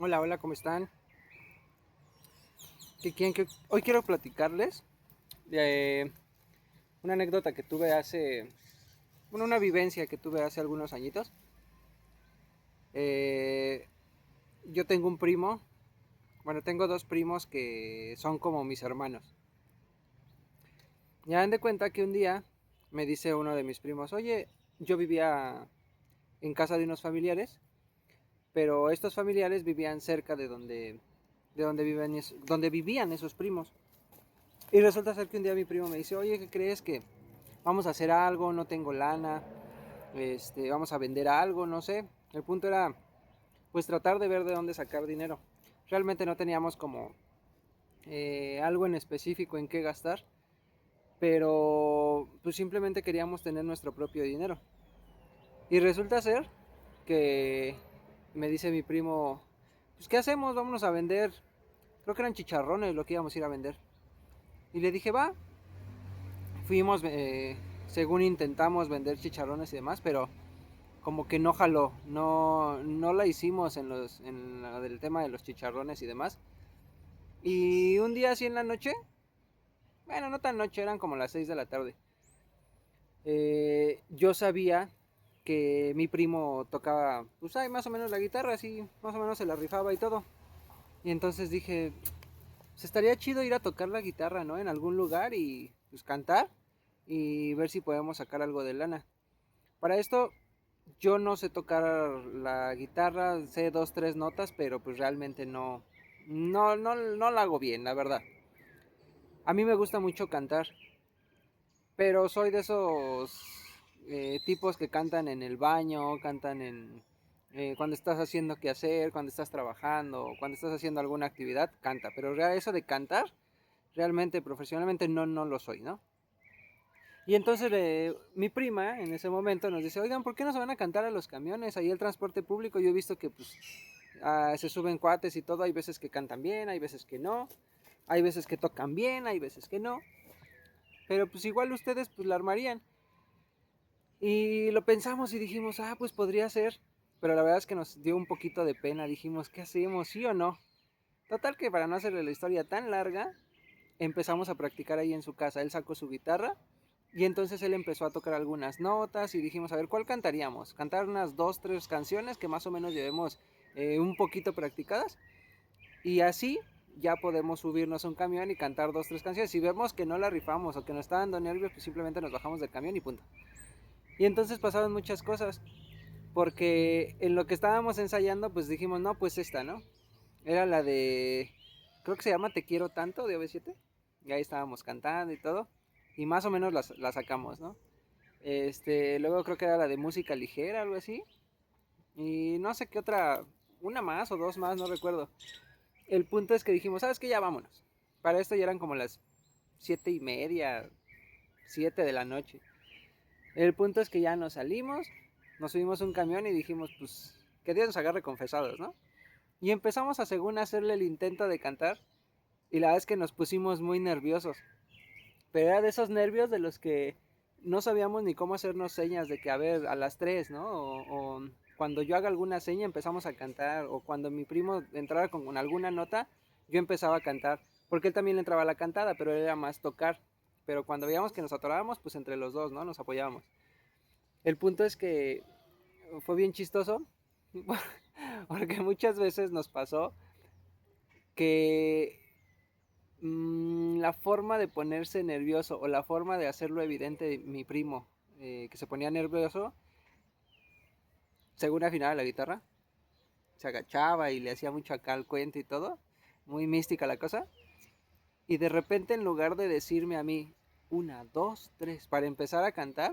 Hola, hola, ¿cómo están? Hoy quiero platicarles de una anécdota que tuve bueno, una vivencia que tuve hace algunos añitos. Eh, yo tengo un primo, bueno, tengo dos primos que son como mis hermanos. Ya dan de cuenta que un día me dice uno de mis primos, oye, yo vivía en casa de unos familiares, pero estos familiares vivían cerca donde vivían esos primos. Y resulta ser que un día mi primo me dice, oye, ¿qué crees que vamos a hacer algo? No tengo lana, vamos a vender algo, no sé. El punto era, pues, tratar de ver de dónde sacar dinero. Realmente no teníamos como algo en específico en qué gastar, pero pues simplemente queríamos tener nuestro propio dinero. Y resulta ser que me dice mi primo, pues, ¿qué hacemos? Vámonos a vender. Creo que eran chicharrones lo que íbamos a ir a vender. Y le dije, va, fuimos, según intentamos vender chicharrones y demás, pero como que no jaló, no la hicimos en lo del tema de los chicharrones y demás. Y un día así en la noche, bueno, no tan noche, eran como las 6 de la tarde. Yo sabía que mi primo tocaba, pues ahí más o menos la guitarra, así más o menos se la rifaba y todo. Y entonces dije, pues estaría chido ir a tocar la guitarra, ¿no? En algún lugar y pues cantar y ver si podemos sacar algo de lana. Para esto yo no sé tocar la guitarra, sé dos, tres notas, pero pues realmente no la hago bien, la verdad. A mí me gusta mucho cantar, pero soy de esos tipos que cantan en el baño, cantan cuando estás haciendo qué hacer, cuando estás trabajando, cuando estás haciendo alguna actividad, canta. Pero eso de cantar, realmente profesionalmente no lo soy, ¿no? Y entonces mi prima en ese momento nos dice, oigan, ¿por qué no se van a cantar a los camiones? Ahí el transporte público, yo he visto que pues se suben cuates y todo, hay veces que cantan bien, hay veces que no, hay veces que tocan bien, hay veces que no, pero pues igual ustedes pues la armarían. Y lo pensamos y dijimos, pues podría ser, pero la verdad es que nos dio un poquito de pena, dijimos, ¿qué hacemos? ¿Sí o no? Total que para no hacerle la historia tan larga, empezamos a practicar ahí en su casa. Él sacó su guitarra y entonces él empezó a tocar algunas notas y dijimos, a ver, ¿cuál cantaríamos? Cantar unas dos, tres canciones que más o menos llevemos un poquito practicadas y así ya podemos subirnos a un camión y cantar dos, tres canciones. Si vemos que no la rifamos o que nos está dando nervios, pues simplemente nos bajamos del camión y punto. Y entonces pasaron muchas cosas, porque en lo que estábamos ensayando, pues dijimos, no, pues esta, ¿no? Era la de, creo que se llama Te quiero tanto de OV7. Y ahí estábamos cantando y todo. Y más o menos la sacamos, ¿no? Luego creo que era la de música ligera, algo así. Y no sé qué otra, una más o dos más, no recuerdo. El punto es que dijimos, ¿sabes qué? Ya vámonos. Para esto ya eran como las 7:30, 7 de la noche. El punto es que ya nos salimos, nos subimos a un camión y dijimos, pues, que Dios nos agarre confesados, ¿no? Y empezamos a según hacerle el intento de cantar. Y la verdad es que nos pusimos muy nerviosos. Pero era de esos nervios de los que no sabíamos ni cómo hacernos señas de que, a ver, a las 3, ¿no? O cuando yo haga alguna seña empezamos a cantar. O cuando mi primo entrara con alguna nota, yo empezaba a cantar. Porque él también le entraba a la cantada, pero él era más tocar. Pero cuando veíamos que nos atorábamos, pues entre los dos, ¿no? Nos apoyábamos. El punto es que fue bien chistoso. Porque muchas veces nos pasó que la forma de ponerse nervioso o la forma de hacerlo evidente de mi primo que se ponía nervioso, según afinaba la guitarra, se agachaba y le hacía mucho acá al cuento y todo, muy mística la cosa, y de repente en lugar de decirme a mí, una, dos, tres, para empezar a cantar,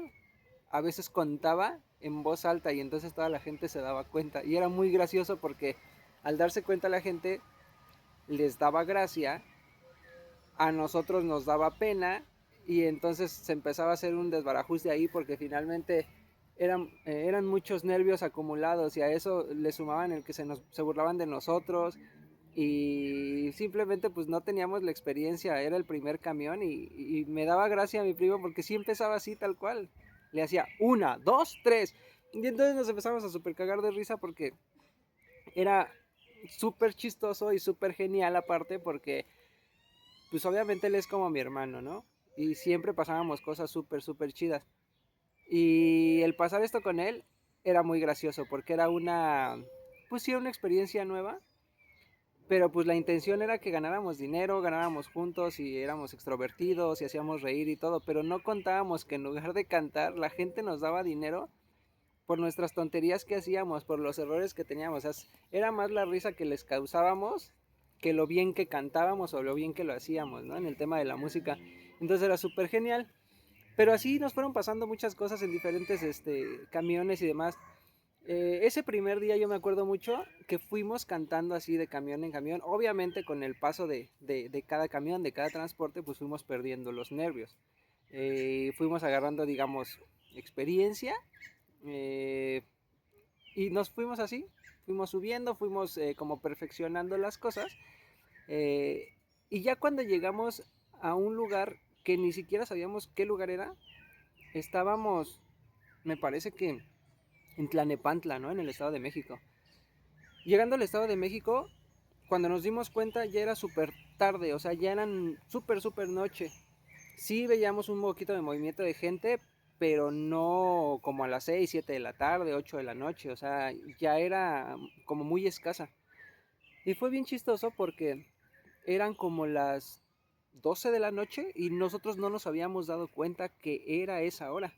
a veces contaba en voz alta y entonces toda la gente se daba cuenta. Y era muy gracioso porque al darse cuenta la gente les daba gracia, a nosotros nos daba pena y entonces se empezaba a hacer un desbarajuste ahí porque finalmente eran muchos nervios acumulados y a eso le sumaban el que se burlaban de nosotros y simplemente pues no teníamos la experiencia, era el primer camión y me daba gracia a mi primo porque sí empezaba así tal cual, le hacía una, dos, tres y entonces nos empezamos a super cagar de risa porque era súper chistoso y súper genial aparte porque pues obviamente él es como mi hermano, ¿no? Y siempre pasábamos cosas súper, súper chidas. Y el pasar esto con él era muy gracioso porque era pues sí, una experiencia nueva, pero pues la intención era que ganáramos dinero, ganáramos juntos y éramos extrovertidos y hacíamos reír y todo, pero no contábamos que en lugar de cantar la gente nos daba dinero por nuestras tonterías que hacíamos, por los errores que teníamos. O sea, era más la risa que les causábamos que lo bien que cantábamos o lo bien que lo hacíamos, ¿no? En el tema de la música. Entonces era súper genial. Pero así nos fueron pasando muchas cosas en diferentes camiones y demás. Ese primer día yo me acuerdo mucho que fuimos cantando así de camión en camión. Obviamente con el paso de cada camión, de cada transporte, pues fuimos perdiendo los nervios. Fuimos agarrando, digamos, experiencia eh, y nos fuimos así. Fuimos subiendo, fuimos como perfeccionando las cosas. eh, y ya cuando llegamos a un lugar que ni siquiera sabíamos qué lugar era, estábamos, me parece que en Tlanepantla, ¿no? En el Estado de México. Llegando al Estado de México, cuando nos dimos cuenta ya era súper tarde, o sea, ya eran súper, súper noche. Sí veíamos un poquito de movimiento de gente, pero no como a las 6 7 de la tarde, 8 de la noche, o sea, ya era como muy escasa. Y fue bien chistoso porque eran como las 12 de la noche y nosotros no nos habíamos dado cuenta que era esa hora.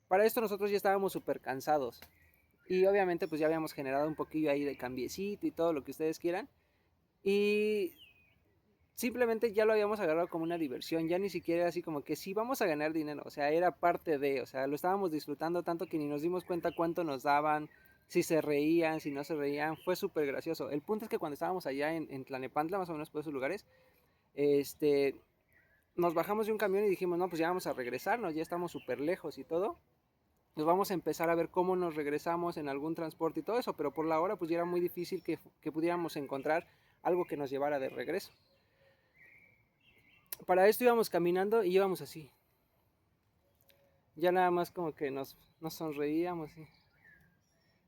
Para esto nosotros ya estábamos súper cansados. Y obviamente pues ya habíamos generado un poquillo ahí de cambiecito y todo lo que ustedes quieran. Y simplemente ya lo habíamos agarrado como una diversión, ya ni siquiera era así como que sí vamos a ganar dinero, o sea, era parte de, o sea, lo estábamos disfrutando tanto que ni nos dimos cuenta cuánto nos daban, si se reían, si no se reían, fue súper gracioso. El punto es que cuando estábamos allá en Tlanepantla, más o menos por esos lugares, este, nos bajamos de un camión y dijimos, no, pues ya vamos a regresarnos, ya estamos súper lejos y todo. Nos vamos a empezar a ver cómo nos regresamos en algún transporte y todo eso, pero por la hora pues ya era muy difícil que pudiéramos encontrar algo que nos llevara de regreso. Para esto íbamos caminando y íbamos así. Ya nada más como que nos sonreíamos, ¿sí?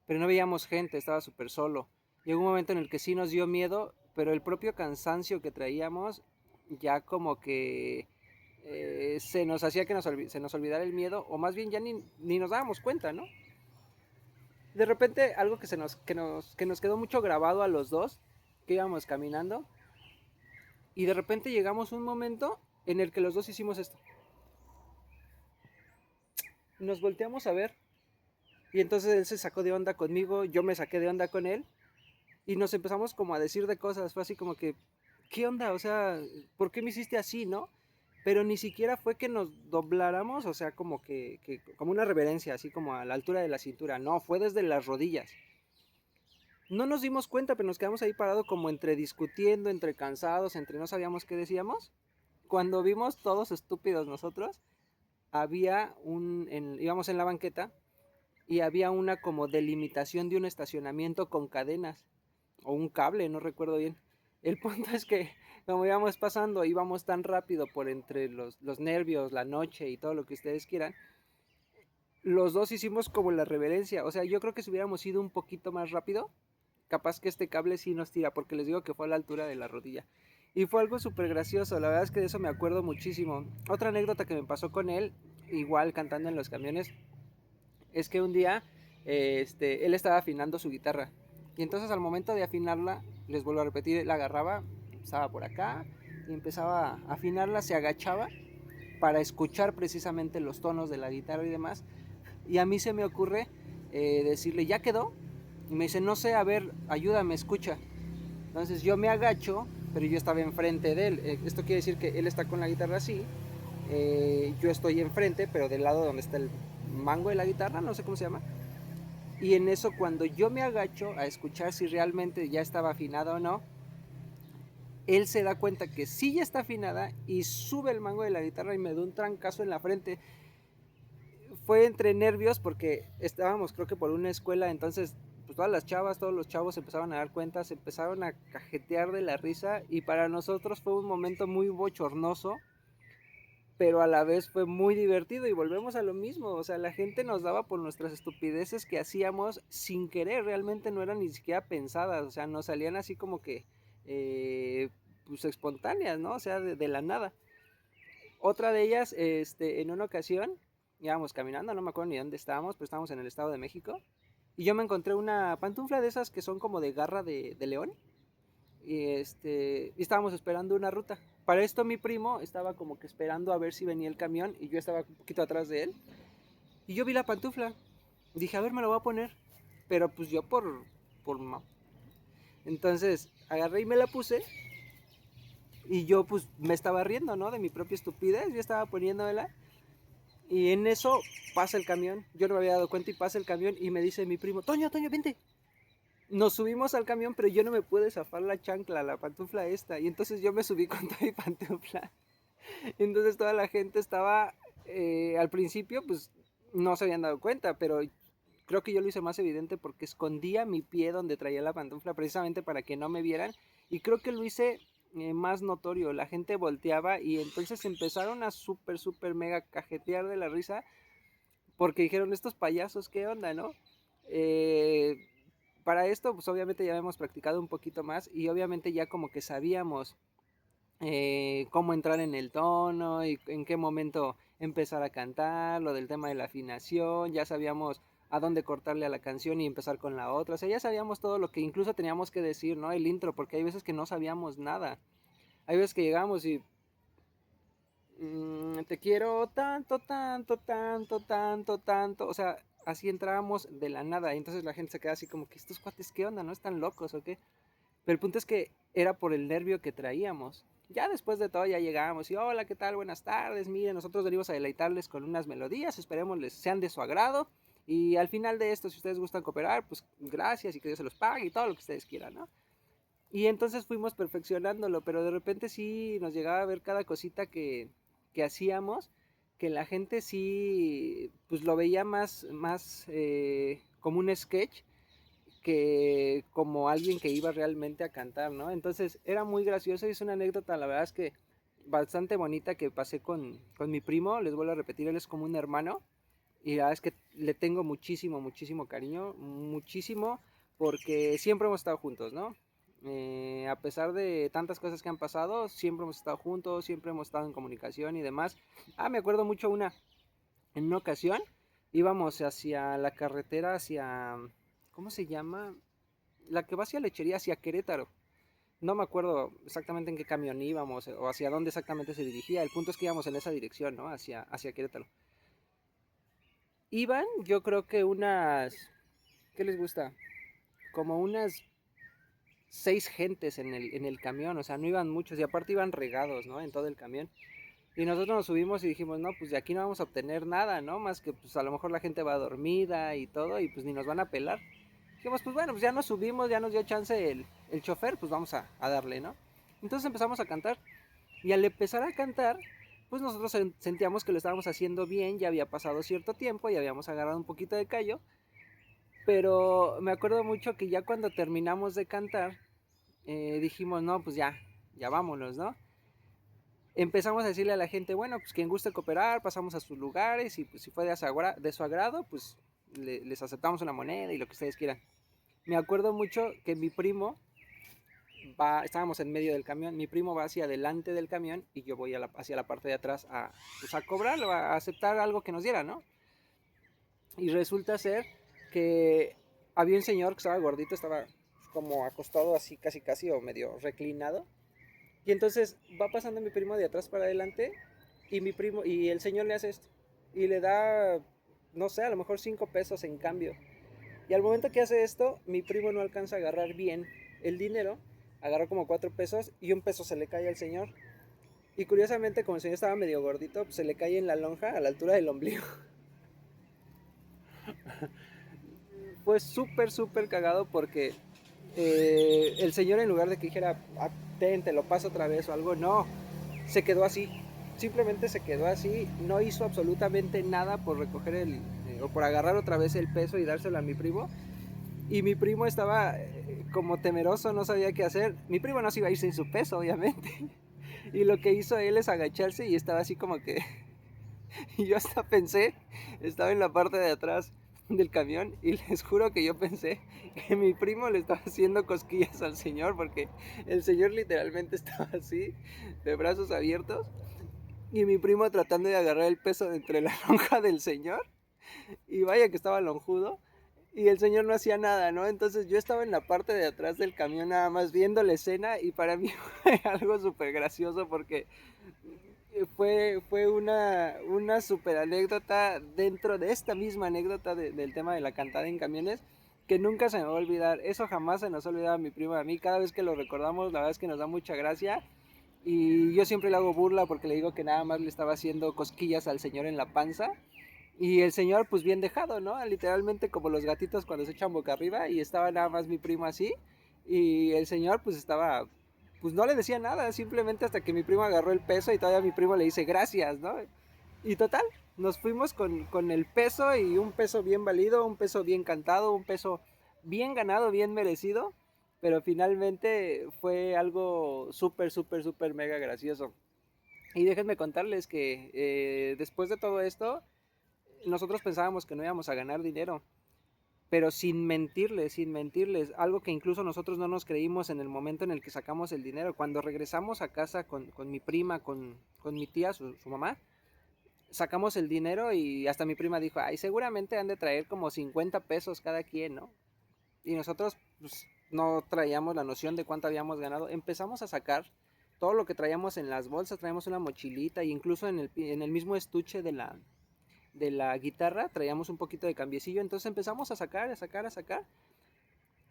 Pero no veíamos gente, estaba súper solo. Llegó un momento en el que sí nos dio miedo, pero el propio cansancio que traíamos ya como que se nos hacía que se nos olvidara el miedo, o más bien ya ni nos dábamos cuenta, ¿no? De repente algo que nos quedó mucho grabado a los dos, que íbamos caminando, y de repente llegamos a un momento en el que los dos hicimos esto. Nos volteamos a ver, y entonces él se sacó de onda conmigo, yo me saqué de onda con él, y nos empezamos como a decir de cosas, fue así como que, ¿qué onda? O sea, ¿por qué me hiciste así, no? Pero ni siquiera fue que nos dobláramos, o sea, como como una reverencia, así como a la altura de la cintura, no, fue desde las rodillas. No nos dimos cuenta, pero nos quedamos ahí parados como entre discutiendo, entre cansados, entre no sabíamos qué decíamos. Cuando vimos todos estúpidos nosotros, íbamos en la banqueta y había una como delimitación de un estacionamiento con cadenas o un cable, no recuerdo bien. El punto es que como íbamos pasando, íbamos tan rápido por entre los nervios, la noche y todo lo que ustedes quieran, los dos hicimos como la reverencia. O sea, yo creo que si hubiéramos ido un poquito más rápido, capaz que este cable sí nos tira, porque les digo que fue a la altura de la rodilla. Y fue algo súper gracioso, la verdad es que de eso me acuerdo muchísimo. Otra anécdota que me pasó con él, igual cantando en los camiones, es que un día él estaba afinando su guitarra. Y entonces al momento de afinarla, les vuelvo a repetir, él agarraba, empezaba por acá y empezaba a afinarla, se agachaba para escuchar precisamente los tonos de la guitarra y demás. Y a mí se me ocurre decirle, ¿ya quedó? Y me dice, no sé, a ver, ayúdame, escucha. Entonces yo me agacho, pero yo estaba enfrente de él. Esto quiere decir que él está con la guitarra así, yo estoy enfrente, pero del lado donde está el mango de la guitarra, no sé cómo se llama. Y en eso cuando yo me agacho a escuchar si realmente ya estaba afinada o no, él se da cuenta que sí ya está afinada y sube el mango de la guitarra y me da un trancazo en la frente. Fue entre nervios porque estábamos creo que por una escuela, entonces pues todas las chavas, todos los chavos se empezaron a dar cuenta, se empezaron a cajetear de la risa y para nosotros fue un momento muy bochornoso pero a la vez fue muy divertido y volvemos a lo mismo, o sea, la gente nos daba por nuestras estupideces que hacíamos sin querer, realmente no eran ni siquiera pensadas, o sea, nos salían así como que, pues espontáneas, ¿no? O sea, de la nada. Otra de ellas, en una ocasión, íbamos caminando, no me acuerdo ni dónde estábamos, pero estábamos en el Estado de México, y yo me encontré una pantufla de esas que son como de garra de león, y estábamos esperando una ruta. Para esto mi primo estaba como que esperando a ver si venía el camión y yo estaba un poquito atrás de él. Y yo vi la pantufla. Dije, a ver, me la voy a poner. Pero pues yo por entonces agarré y me la puse. Y yo pues me estaba riendo, ¿no? De mi propia estupidez. Yo estaba poniéndomela. Y en eso pasa el camión. Yo no me había dado cuenta y pasa el camión y me dice mi primo, Toño, Toño, vente. Nos subimos al camión, pero yo no me pude zafar la chancla, la pantufla esta. Y entonces yo me subí con toda mi pantufla. Entonces toda la gente estaba, al principio, pues no se habían dado cuenta, pero creo que yo lo hice más evidente porque escondía mi pie donde traía la pantufla precisamente para que no me vieran. Y creo que lo hice más notorio. La gente volteaba y entonces empezaron a súper, súper mega cajetear de la risa porque dijeron, estos payasos, ¿qué onda, no? Eh, para esto, pues obviamente ya habíamos practicado un poquito más y obviamente ya como que sabíamos cómo entrar en el tono y en qué momento empezar a cantar, lo del tema de la afinación, ya sabíamos a dónde cortarle a la canción y empezar con la otra, o sea, ya sabíamos todo lo que incluso teníamos que decir, ¿no? El intro, porque hay veces que no sabíamos nada, hay veces que llegamos y te quiero tanto, tanto, tanto, tanto, tanto, o sea, así entrábamos de la nada y entonces la gente se queda así como que estos cuates, ¿qué onda? ¿No están locos o qué? Pero el punto es que era por el nervio que traíamos. Ya después de todo ya llegamos y hola, ¿qué tal? Buenas tardes. Miren, nosotros venimos a deleitarles con unas melodías, esperemos les sean de su agrado. Y al final de esto, si ustedes gustan cooperar, pues gracias y que Dios se los pague y todo lo que ustedes quieran, ¿no? Y entonces fuimos perfeccionándolo, pero de repente sí nos llegaba a ver cada cosita que hacíamos, que la gente sí, pues lo veía más como un sketch que como alguien que iba realmente a cantar, ¿no? Entonces era muy gracioso y es una anécdota, la verdad es que bastante bonita que pasé con mi primo, les vuelvo a repetir, él es como un hermano y la verdad es que le tengo muchísimo, muchísimo cariño, muchísimo, porque siempre hemos estado juntos, ¿no? A pesar de tantas cosas que han pasado, siempre hemos estado juntos, siempre hemos estado en comunicación y demás. Me acuerdo mucho en una ocasión íbamos hacia la carretera, hacia, ¿cómo se llama? La que va hacia Lechería, hacia Querétaro. No me acuerdo exactamente en qué camión íbamos o hacia dónde exactamente se dirigía. El punto es que íbamos en esa dirección, ¿no? Hacia Querétaro. Iban, yo creo que unas, ¿qué les gusta? Como unas 6 gentes en el camión, o sea, no iban muchos y aparte iban regados, ¿no? En todo el camión. Y nosotros nos subimos y dijimos, no, pues de aquí no vamos a obtener nada, ¿no? Más que pues a lo mejor la gente va dormida y todo y pues ni nos van a pelar. Dijimos, pues bueno, pues ya nos subimos, ya nos dio chance el chofer, pues vamos a darle, ¿no? Entonces empezamos a cantar y al empezar a cantar, pues nosotros sentíamos que lo estábamos haciendo bien, ya había pasado cierto tiempo, ya habíamos agarrado un poquito de callo, pero me acuerdo mucho que ya cuando terminamos de cantar, dijimos, no, pues ya vámonos, ¿no? Empezamos a decirle a la gente, bueno, pues quien guste cooperar, pasamos a sus lugares y pues si fue de su agrado, pues les aceptamos una moneda y lo que ustedes quieran. Me acuerdo mucho que mi primo estábamos en medio del camión, mi primo va hacia adelante del camión y yo voy hacia la parte de atrás pues a cobrar, a aceptar algo que nos diera, ¿no? Y resulta ser que había un señor que estaba gordito, estaba como acostado así casi casi o medio reclinado. Y entonces va pasando mi primo de atrás para adelante y el señor le hace esto y le da, no sé, a lo mejor 5 pesos en cambio. Y al momento que hace esto, mi primo no alcanza a agarrar bien el dinero, agarró como 4 pesos y un peso se le cae al señor. Y curiosamente, como el señor estaba medio gordito, pues se le cae en la lonja a la altura del ombligo. Fue súper, súper cagado porque el señor en lugar de que dijera, te lo paso otra vez o algo, no, se quedó así. Simplemente se quedó así, no hizo absolutamente nada por recoger o por agarrar otra vez el peso y dárselo a mi primo. Y mi primo estaba como temeroso, no sabía qué hacer. Mi primo no se iba a ir sin su peso, obviamente. Y lo que hizo él es agacharse y estaba así como que... Y yo hasta pensé, estaba en la parte de atrás del camión y les juro que yo pensé que mi primo le estaba haciendo cosquillas al señor porque el señor literalmente estaba así, de brazos abiertos, y mi primo tratando de agarrar el peso de entre la lonja del señor, y vaya que estaba lonjudo, y el señor no hacía nada, ¿no? Entonces yo estaba en la parte de atrás del camión nada más viendo la escena y para mí fue algo súper gracioso porque fue una super anécdota dentro de esta misma anécdota del tema de la cantada en camiones que nunca se me va a olvidar. Eso jamás se nos ha olvidado a mi prima. A mí cada vez que lo recordamos, la verdad es que nos da mucha gracia. Y yo siempre le hago burla porque le digo que nada más le estaba haciendo cosquillas al señor en la panza. Y el señor, pues bien dejado, ¿no? Literalmente como los gatitos cuando se echan boca arriba. Y estaba nada más mi primo así. Y el señor, pues estaba. Pues no le decía nada, simplemente hasta que mi primo agarró el peso y todavía mi primo le dice gracias, ¿no? Y total, nos fuimos con el peso y un peso bien valido, un peso bien cantado, un peso bien ganado, bien merecido. Pero finalmente fue algo súper, súper, súper mega gracioso. Y déjenme contarles que después de todo esto, nosotros pensábamos que no íbamos a ganar dinero, pero sin mentirles, algo que incluso nosotros no nos creímos en el momento en el que sacamos el dinero. Cuando regresamos a casa con mi prima, con mi tía, su mamá, sacamos el dinero y hasta mi prima dijo, ay, seguramente han de traer como 50 pesos cada quien, ¿no? Y nosotros pues, no traíamos la noción de cuánto habíamos ganado. Empezamos a sacar todo lo que traíamos en las bolsas, traíamos una mochilita e incluso en el mismo estuche de la guitarra traíamos un poquito de cambiecillo, entonces empezamos a sacar, a sacar, a sacar.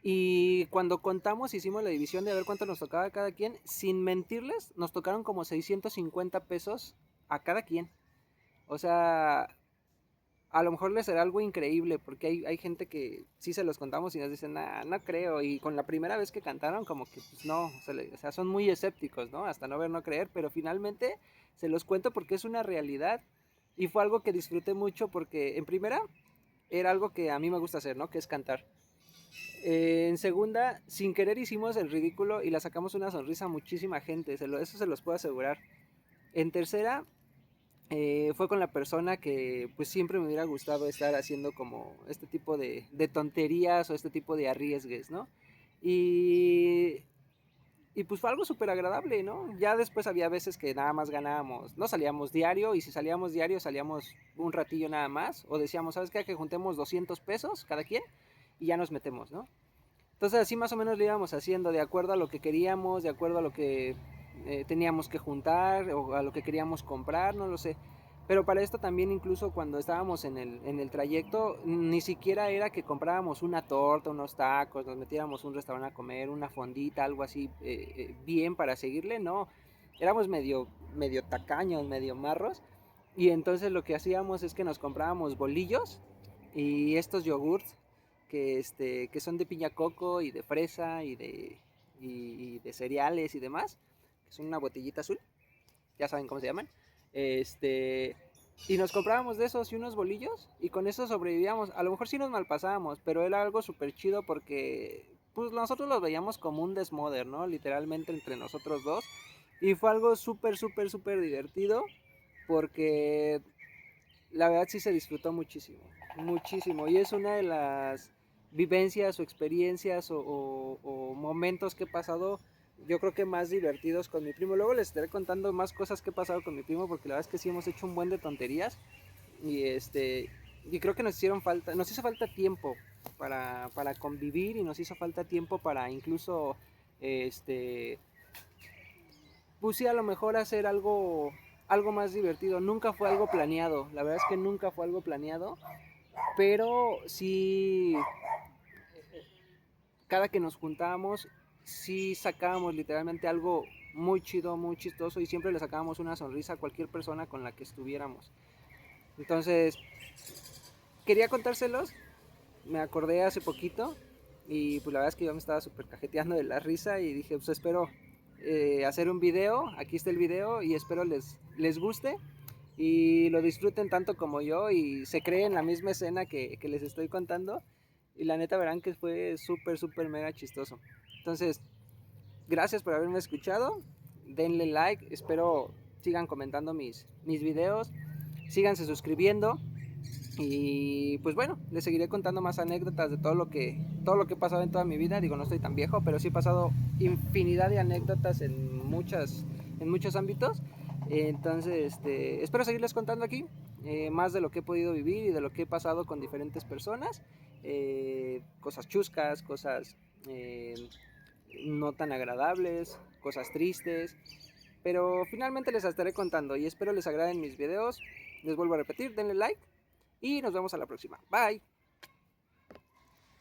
Y cuando contamos, hicimos la división de a ver cuánto nos tocaba a cada quien, sin mentirles, nos tocaron como 650 pesos a cada quien. O sea, a lo mejor les será algo increíble, porque hay gente que sí se los contamos y nos dicen, nah, no creo. Y con la primera vez que cantaron, como que pues no, o sea, son muy escépticos, ¿no? Hasta no ver, no creer, pero finalmente se los cuento porque es una realidad. Y fue algo que disfruté mucho porque en primera era algo que a mí me gusta hacer, ¿no? Que es cantar. En segunda, sin querer hicimos el ridículo y la sacamos una sonrisa a muchísima gente, eso se los puedo asegurar. En tercera, fue con la persona que pues siempre me hubiera gustado estar haciendo como este tipo de tonterías o este tipo de arriesgues, ¿no? Y, y pues fue algo súper agradable, ¿no? Ya después había veces que nada más ganábamos, no salíamos diario y si salíamos diario salíamos un ratillo nada más o decíamos, ¿sabes qué? Que juntemos 200 pesos cada quien y ya nos metemos, ¿no? Entonces así más o menos lo íbamos haciendo de acuerdo a lo que queríamos, de acuerdo a lo que teníamos que juntar o a lo que queríamos comprar, no lo sé. Pero para esto también incluso cuando estábamos en el trayecto, ni siquiera era que comprábamos una torta, unos tacos, nos metiéramos a un restaurante a comer, una fondita, algo así bien para seguirle, no. Éramos medio tacaños, medio marros. Y entonces lo que hacíamos es que nos comprábamos bolillos y estos yogurts que son de piña coco y de fresa y de cereales y demás, que son una botellita azul, ya saben cómo se llaman. Este, y nos comprábamos de esos y unos bolillos y con eso sobrevivíamos. A lo mejor sí nos malpasábamos, pero era algo súper chido porque pues nosotros los veíamos como un desmoder, ¿no? Literalmente entre nosotros dos. Y fue algo súper, súper, súper divertido porque la verdad sí se disfrutó muchísimo, muchísimo. Y es una de las vivencias o experiencias o momentos que he pasado, yo creo que más divertidos con mi primo. Luego les estaré contando más cosas que he pasado con mi primo, porque la verdad es que sí hemos hecho un buen de tonterías. Y y creo que nos hizo falta tiempo para convivir y nos hizo falta tiempo para incluso, este, pues sí, a lo mejor hacer algo más divertido. Nunca fue algo planeado, la verdad es que nunca fue algo planeado, pero sí, cada que nos juntábamos, sí sacábamos literalmente algo muy chido, muy chistoso y siempre le sacábamos una sonrisa a cualquier persona con la que estuviéramos. Entonces, quería contárselos, me acordé hace poquito y pues la verdad es que yo me estaba súper cajeteando de la risa y dije, pues espero hacer un video, aquí está el video y espero les guste y lo disfruten tanto como yo y se creen la misma escena que les estoy contando y la neta verán que fue súper, súper mega chistoso. Entonces, gracias por haberme escuchado denle like, espero sigan comentando mis videos, síganse suscribiendo. Y pues bueno, les seguiré contando más anécdotas de todo lo que he pasado en toda mi vida. Digo, no estoy tan viejo, pero sí he pasado infinidad de anécdotas en muchos ámbitos. Entonces, espero seguirles contando aquí más de lo que he podido vivir y de lo que he pasado con diferentes personas. Cosas chuscas, cosas no tan agradables, cosas tristes. Pero finalmente les estaré contando y espero les agraden mis videos. Les vuelvo a repetir, denle like y nos vemos a la próxima. Bye.